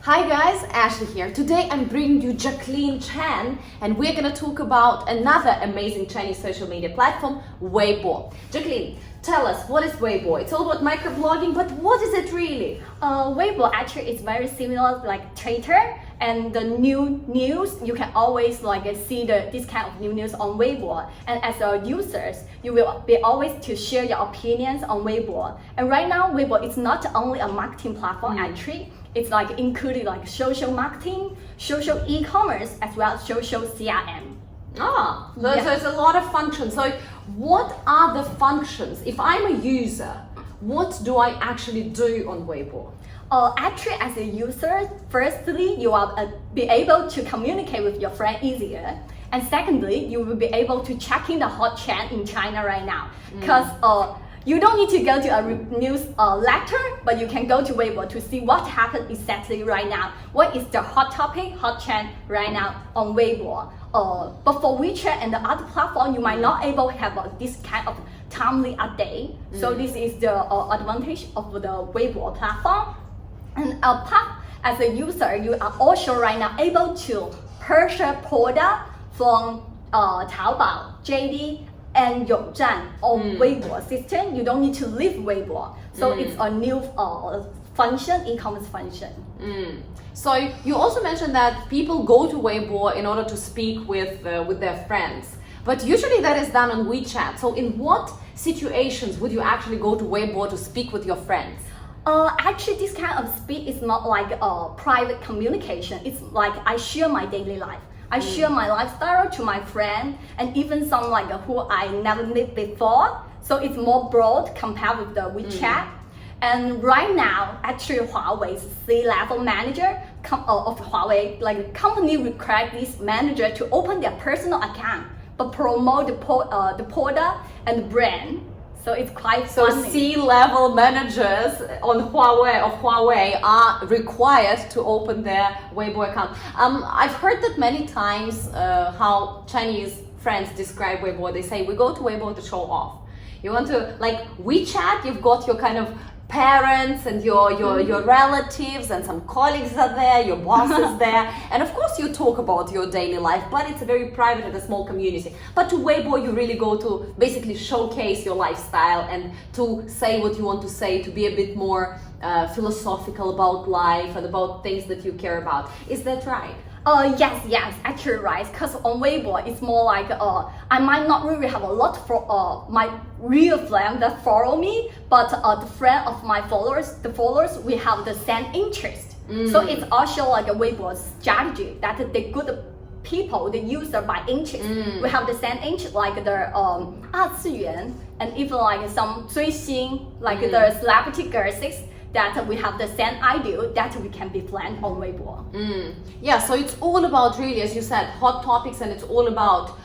Hi guys, Ashley here. Today I'm bringing you Jacqueline Chan and we're gonna talk about another amazing Chinese social media platform, Weibo. Jacqueline, tell us, what is Weibo? It's all about microblogging, but what is it really? Weibo actually is very similar like Twitter, and the new news you can always see this kind of new news on Weibo. And as a users, you will be always to share your opinions on Weibo. And right now, Weibo is not only a marketing platform actually. It's including social marketing, social e-commerce, as well as social CRM. So it's a lot of functions. So what are the functions? If I'm a user, what do I actually do on Weibo? Actually, as a user, firstly, you will be able to communicate with your friend easier. And secondly, you will be able to check in the hot trend in China right now. Because you don't need to go to a news letter, but you can go to Weibo to see what happened exactly right now. What is the hot topic, hot trend right now on Weibo. But for WeChat and the other platform, you might not able to have this kind of timely update. So this is the advantage of the Weibo platform. And as a user, you are also right now able to purchase product from Taobao, JD, and Yongzhan on Weibo system. You don't need to leave Weibo. So it's a new function, e-commerce function. So you also mentioned that people go to Weibo in order to speak with their friends. But usually that is done on WeChat. So in what situations would you actually go to Weibo to speak with your friends? Actually, this kind of speak is not like private communication. It's like I share my daily life. I share my lifestyle to my friend, and even some who I never met before. So it's more broad compared with the WeChat. And right now, actually, Huawei's C-level manager of Huawei, company required this manager to open their personal account, but promote the product and the brand. So it's quite funny. So C-level managers on Huawei are required to open their Weibo account. I've heard that many times how Chinese friends describe Weibo. They say, we go to Weibo to show off. You want to, like WeChat, you've got your kind of parents and your relatives and some colleagues are there, your boss is there, and of course you talk about your daily life, but it's a very private and a small community. But to Weibo you really go to basically showcase your lifestyle and to say what you want to say, to be a bit more philosophical about life and about things that you care about. Is that right? Yes, actually right. Because on Weibo, it's more like I might not really have a lot for my real friends that follow me, but the friend of my the followers, we have the same interest. So it's also like a Weibo strategy that the good people, the user by interest, we have the same interest, like the 二次元 and even like some 追星, like the celebrity girls. That we have the same idea that we can be planned on Weibo. Yeah, so it's all about really, as you said, hot topics, and it's all about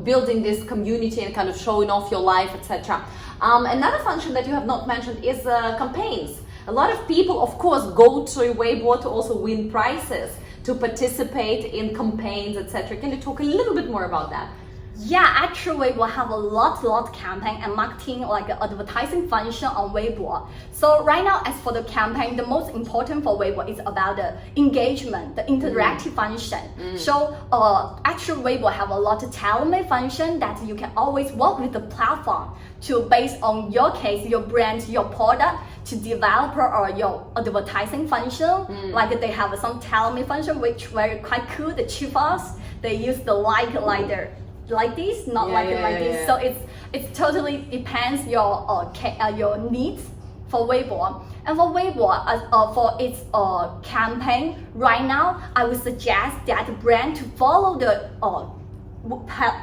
building this community and kind of showing off your life, etc. Another function that you have not mentioned is campaigns. A lot of people, of course, go to Weibo to also win prizes, to participate in campaigns, etc. Can you talk a little bit more about that? Yeah, actually we have a lot campaign and marketing advertising function on Weibo. So right now, as for the campaign, the most important for Weibo is about the engagement, the interactive function. So actually Weibo have a lot of tailor-made function that you can always work with the platform to based on your case, your brand, your product, to develop or your advertising function. Like they have some tailor-made function which very quite cool, the cheap us. They use the like this, not like this. So it's totally depends your needs for Weibo. And for Weibo, for its campaign right now, I would suggest that brand to follow the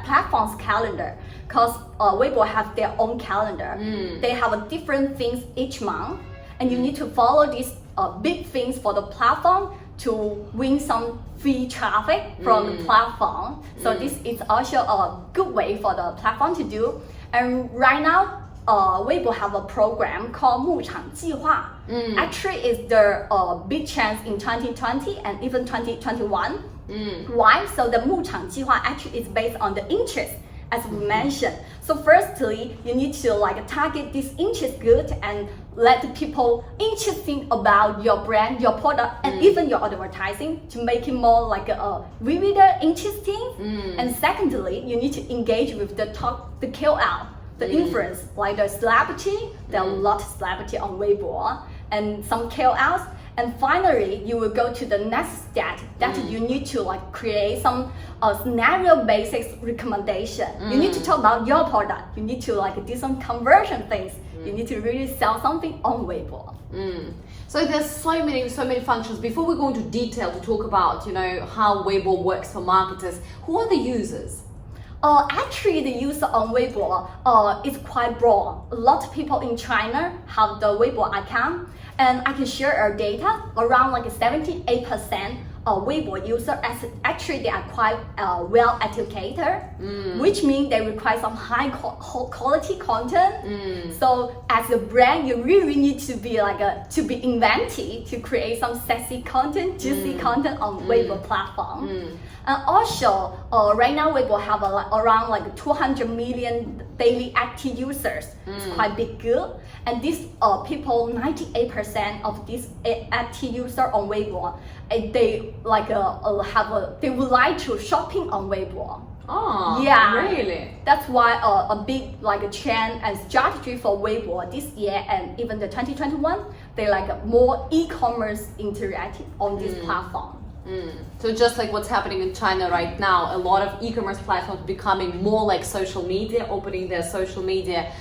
platform's calendar, because Weibo have their own calendar. They have different things each month, and you need to follow these big things for the platform to win some free traffic from the platform. So this is also a good way for the platform to do. And right now, Weibo have a program called 牧场计划. Actually, it's the big chance in 2020 and even 2021. Why? So the 牧场计划 actually is based on the interest, as we mentioned. So firstly, you need to target this interest group and let the people interesting about your brand, your product, and even your advertising to make it more like a vivid, interesting. And secondly, you need to engage with the KOL, the influence, like the celebrity. There are a lot of celebrity on Weibo and some KOLs. And finally, you will go to the next step that you need to like create some scenario-based recommendation. You need to talk about your product. You need to like do some conversion things. You need to really sell something on Weibo. So there's so many functions. Before we go into detail to talk about, how Weibo works for marketers, who are the users? Actually, the user on Weibo is quite broad. A lot of people in China have the Weibo account, and I can share our data. Around like 78% of Weibo users, actually they are quite well educated, which means they require some high quality content. So as a brand, you really need to be to be inventive to create some sexy content, juicy content on Weibo platform. And also, right now Weibo have around like 200 million daily active users. It's quite big good. And these people, 98% of these active users on Weibo, they they would like to shopping on Weibo. Oh, yeah, really? That's why a big trend and strategy for Weibo this year and even the 2021, they more e-commerce interactive on this platform. So just like what's happening in China right now, a lot of e-commerce platforms becoming more like social media, opening their social media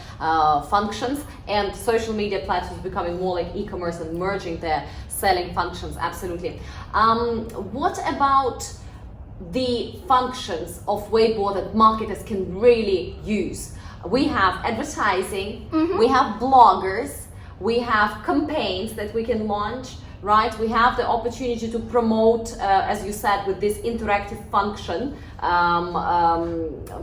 functions, and social media platforms becoming more like e-commerce and merging their selling functions. Absolutely. What about the functions of Weibo that marketers can really use? We have advertising, we have bloggers, we have campaigns that we can launch. Right, we have the opportunity to promote, as you said, with this interactive function,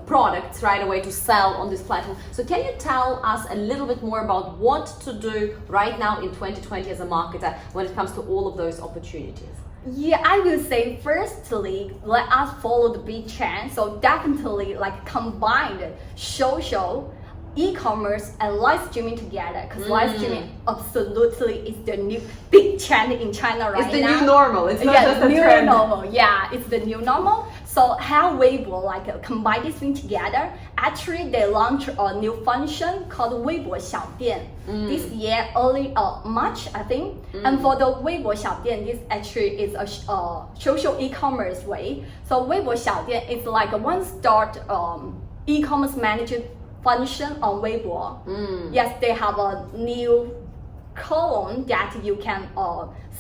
products right away to sell on this platform. So can you tell us a little bit more about what to do right now in 2020 as a marketer when it comes to all of those opportunities? Yeah, I will say firstly, let us follow the big trend. So definitely combine the social, e-commerce and live streaming together, because live streaming absolutely is the new big trend in China right now. It's the new normal. It's not just a new trend. normal. Yeah, it's the new normal. So how Weibo combine this thing together? Actually, they launched a new function called Weibo Xiaodian this year, early March, I think. And for the Weibo Xiaodian, this actually is a social e-commerce way. So Weibo Xiaodian is like a one-stop e-commerce management function on Weibo. Yes, they have a new column that you can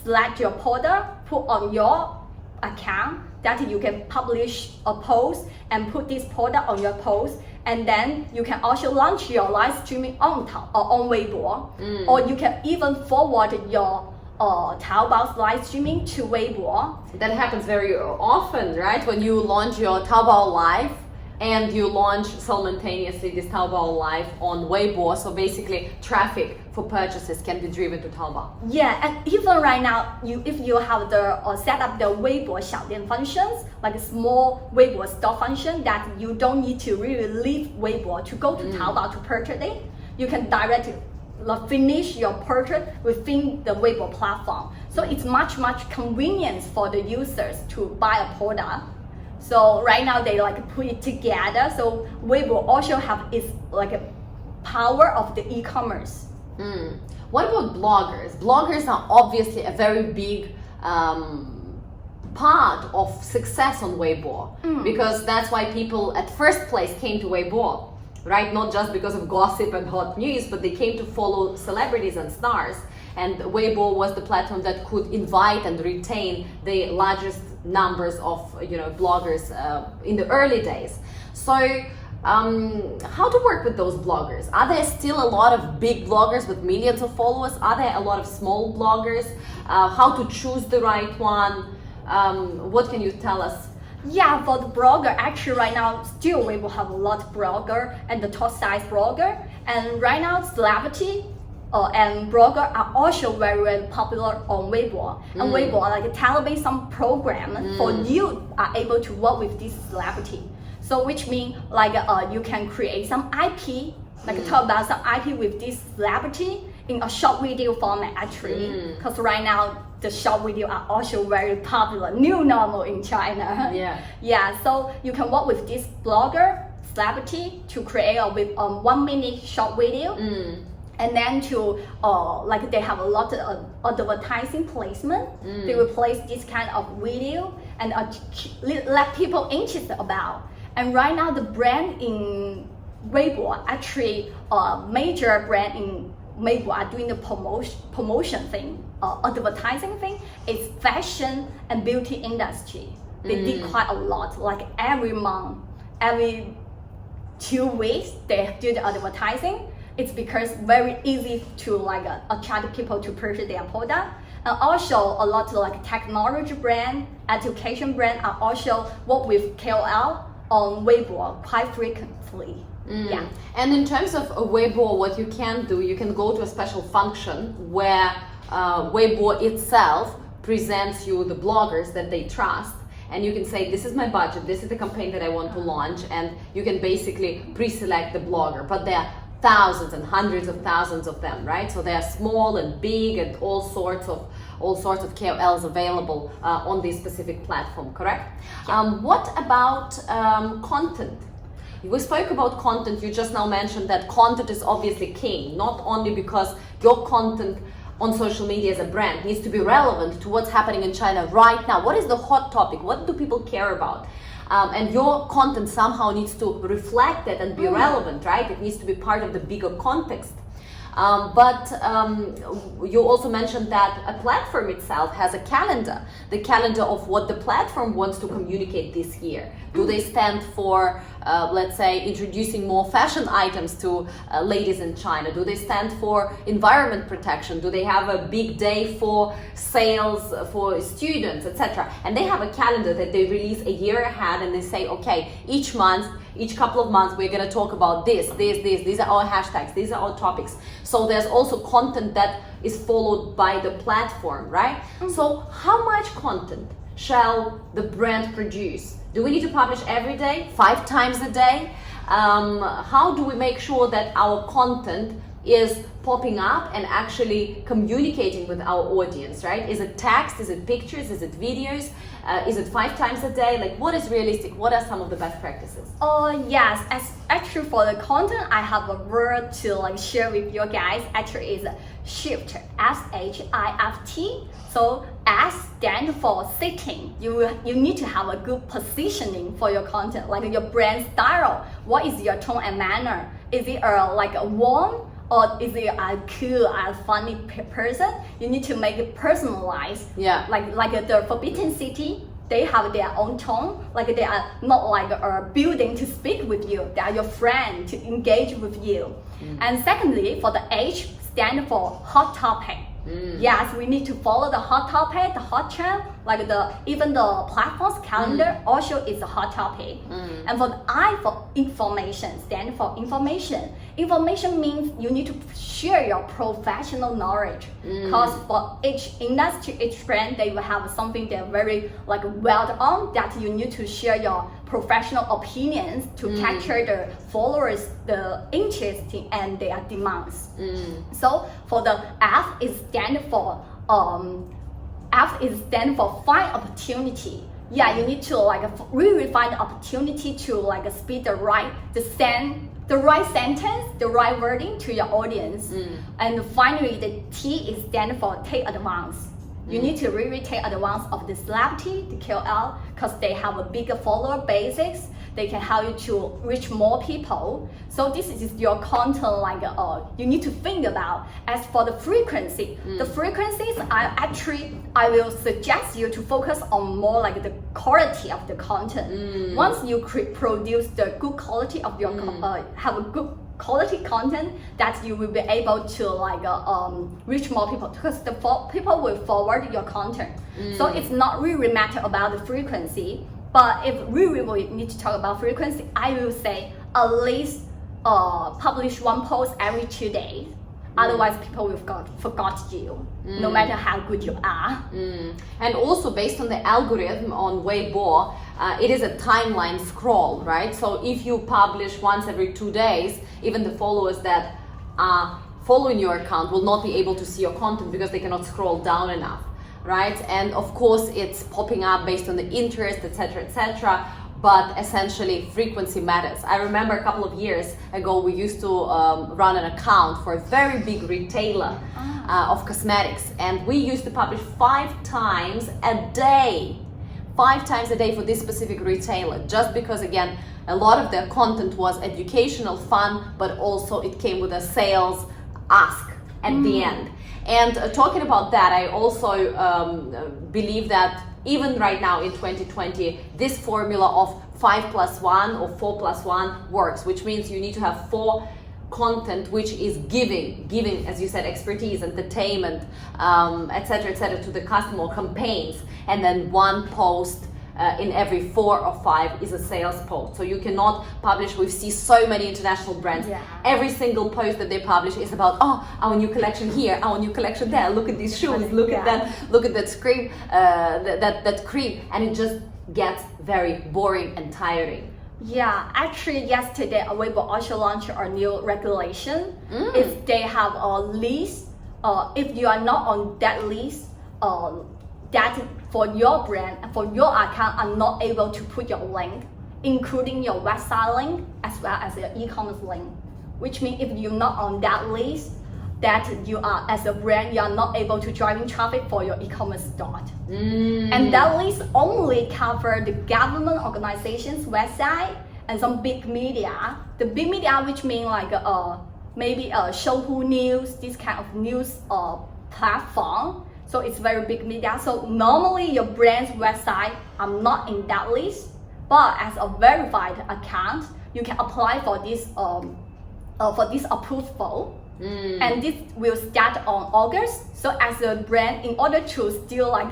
select your product, put on your account, that you can publish a post and put this product on your post, and then you can also launch your live streaming on Weibo, or you can even forward your Taobao's live streaming to Weibo. That happens very often, right? When you launch your Taobao Live, and you launch simultaneously this Taobao Live on Weibo, so basically traffic for purchases can be driven to Taobao. Yeah, and even right now, if you have the set up the Weibo Xiaodian functions, like a small Weibo store function that you don't need to really leave Weibo to go to Taobao to purchase it, you can directly finish your purchase within the Weibo platform. So it's much convenience for the users to buy a product. So right now they put it together. So Weibo also have its a power of the e-commerce. What about bloggers? Bloggers are obviously a very big part of success on Weibo, because that's why people at first place came to Weibo, right? Not just because of gossip and hot news, but they came to follow celebrities and stars. And Weibo was the platform that could invite and retain the largest numbers of bloggers in the early days. So how to work with those bloggers? Are there still a lot of big bloggers with millions of followers? Are there a lot of small bloggers? How to choose the right one? What can you tell us? Yeah, for the blogger, actually right now still Weibo have a lot of blogger and the top size blogger, and right now celebrity and blogger are also very popular on Weibo. And Weibo tailor some program for you are able to work with this celebrity. So which means you can create some IP, talk about some IP with this celebrity. in a short video format actually, because right now the short video are also very popular, new normal in China. Yeah, so you can work with this blogger, celebrity to create a 1 minute short video. And then to like they have a lot of advertising placement. They will place this kind of video and let people interested about. And right now the brand in Weibo, actually major brand in Weibo are doing the promotion thing, advertising thing. It's fashion and beauty industry. They did quite a lot, like every month, every 2 weeks they do the advertising. It's because very easy to like attract people to purchase their product. And also a lot of like technology brand, education brand are also work with KOL on Weibo quite frequently. Yeah. And in terms of Weibo, what you can do, you can go to a special function where Weibo itself presents you the bloggers that they trust. And you can say, this is my budget, this is the campaign that I want to launch, and you can basically pre-select the blogger. But there are thousands and hundreds of thousands of them, right? So they are small and big and all sorts of KOLs available on this specific platform, correct? What about content? We spoke about content. You just now mentioned that content is obviously king, not only because your content on social media as a brand needs to be relevant to what's happening in China right now. What is the hot topic? What do people care about? And your content somehow needs to reflect that and be relevant, right? It needs to be part of the bigger context. But you also mentioned that a platform itself has a calendar, the calendar of what the platform wants to communicate this year. Do they stand for, let's say, introducing more fashion items to ladies in China? Do they stand for environment protection? Do they have a big day for sales for students, etc.? And they have a calendar that they release a year ahead, and they say, okay, each month, each couple of months, we're going to talk about this. These are our hashtags, these are our topics. So there's also content that is followed by the platform, right? So how much content shall the brand produce? Do we need to publish every day, 5 times a day? How do we make sure that our content is popping up and actually communicating with our audience, right? Is it text? Is it pictures? Is it videos? Is it 5 times a day? Like, what is realistic? What are some of the best practices? Yes, actually for the content, I have a word to like share with you guys. Actually, is shift, S-H-I-F-T. So S stands for sitting. You need to have a good positioning for your content, like your brand style. What is your tone and manner? Is it like a warm, or is it a cool, a funny person? You need to make it personalized. Yeah. Like the Forbidden City, they have their own tone. Like they are not like a building to speak with you. They are your friend to engage with you. And secondly, for the H stand for hot topic. Yes, we need to follow the hot topic, the hot trend, like even the platform's calendar also is a hot topic. And for the I for information, stand for information. Information means you need to share your professional knowledge, because for each industry, each brand, they will have something they're very like well on, that you need to share your professional opinions to capture the followers, the interest and their demands. So for the F is stand for find opportunity. Yeah, you need to like really find the opportunity to like speak the right sentence, the right wording to your audience. And finally, the T is stand for take advance. You need to really take advance of the celebrity, the KOL, because they have a bigger follower basics. They can help you to reach more people. So this is your content like you need to think about. As for the frequency, the frequencies I will suggest you to focus on more like the quality of the content. Once you produce the good quality of your have a good quality content, that you will be able to like reach more people, because the people will forward your content. So it's not really matter about the frequency. But if we really need to talk about frequency, I will say at least publish 1 post every 2 days. Otherwise, people will forget you, no matter how good you are. And also based on the algorithm on Weibo, it is a timeline scroll, right? So if you publish once every 2 days, even the followers that are following your account will not be able to see your content because they cannot scroll down enough, right? And of course it's popping up based on the interest, etc., etc., but essentially frequency matters. I remember a couple of years ago we used to run an account for a very big retailer of cosmetics, and we used to publish 5 times a day. 5 times a day for this specific retailer, just because again a lot of their content was educational, fun, but also it came with a sales ask at the end. And talking about that, I also believe that even right now in 2020, this formula of 5+1 or 4+1 works, which means you need to have 4 content which is giving, as you said, expertise, entertainment, etc., to the customer, campaigns, and then 1 post in every 4 or 5 is a sales post. So you cannot publish. We see so many international brands. Every single post that they publish is about, oh, our new collection here, our new collection there. Look at these shoes. Look at that. Look at that cream. That cream, and it just gets very boring and tiring. Yeah, actually yesterday Weibo also launched a new regulation. If they have a list, if you are not on that list, that for your brand and for your account are not able to put your link, including your website link as well as your e-commerce link. Which means if you're not on that list, that you are, as a brand, you are not able to driving traffic for your e-commerce store. And that list only cover the government organizations website and some big media. The big media, which mean like maybe Shouhu News, this kind of news platform. So it's very big media. So normally your brand's website are not in that list, but as a verified account, you can apply for this approval. And this will start on August. So as a brand, in order to still like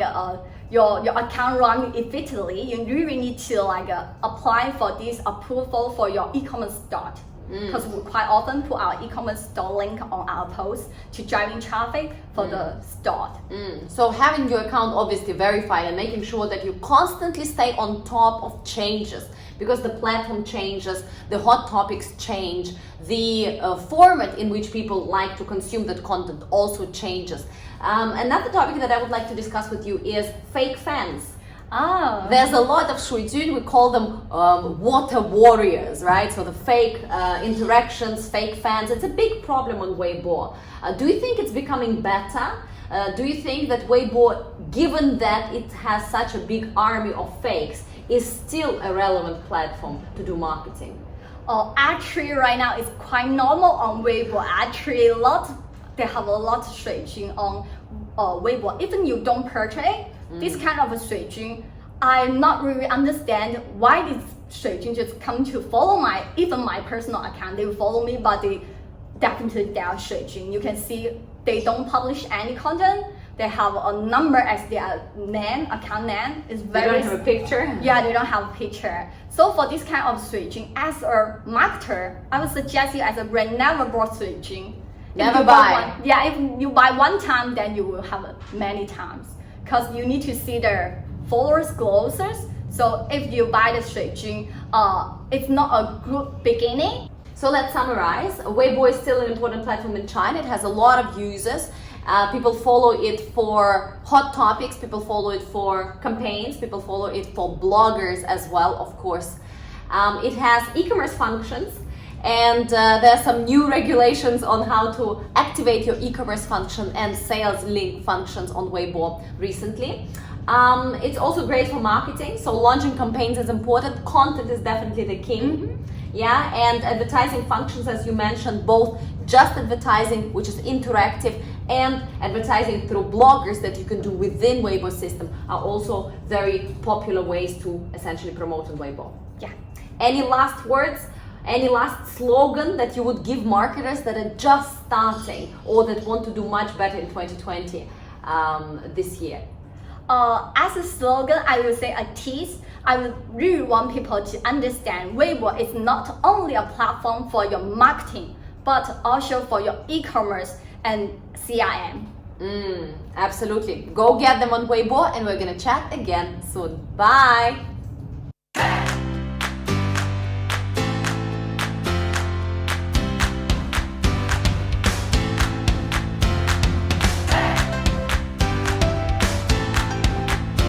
your account run effectively, you really need to like apply for this approval for your e-commerce store. Because we quite often put our e-commerce store link on our posts to driving traffic for the store. So having your account obviously verified and making sure that you constantly stay on top of changes, because the platform changes, the hot topics change, the format in which people like to consume that content also changes. Another topic that I would like to discuss with you is fake fans. There's a lot of Shuijun, we call them water warriors, right? So the fake interactions, fake fans, it's a big problem on Weibo. Do you think it's becoming better? Do you think that Weibo, given that it has such a big army of fakes, is still a relevant platform to do marketing? Actually, right now it's quite normal on Weibo. Actually, they have a lot of Shuijun on Weibo. Even you don't purchase this kind of a Shuijun, I not really understand why this Shuijun just come to follow even my personal account. They follow me, but they definitely they are Shuijun. You can see they don't publish any content. They have a number as their name, account name. It's very. They don't have a picture. Yeah, they don't have a picture. So for this kind of Shuijun, as a marketer, I would suggest you as a brand never bought Shuijun. Never buy. If you buy one time, then you will have it many times. Because you need to see their followers closer. So if you buy the Shuijun, it's not a good beginning. So let's summarize. Weibo is still an important platform in China. It has a lot of users. People follow it for hot topics. People follow it for campaigns. People follow it for bloggers as well, of course. It has e-commerce functions. And there are some new regulations on how to activate your e-commerce function and sales link functions on Weibo recently. It's also great for marketing, so launching campaigns is important. Content is definitely the king. Yeah, and advertising functions, as you mentioned, both just advertising, which is interactive, and advertising through bloggers that you can do within Weibo system are also very popular ways to essentially promote on Weibo. Yeah. Any last words? Any last slogan that you would give marketers that are just starting or that want to do much better in 2020 this year? As a slogan, I would say a tease. I would really want people to understand Weibo is not only a platform for your marketing, but also for your e-commerce and CRM. Absolutely. Go get them on Weibo, and we're gonna chat again soon. Bye.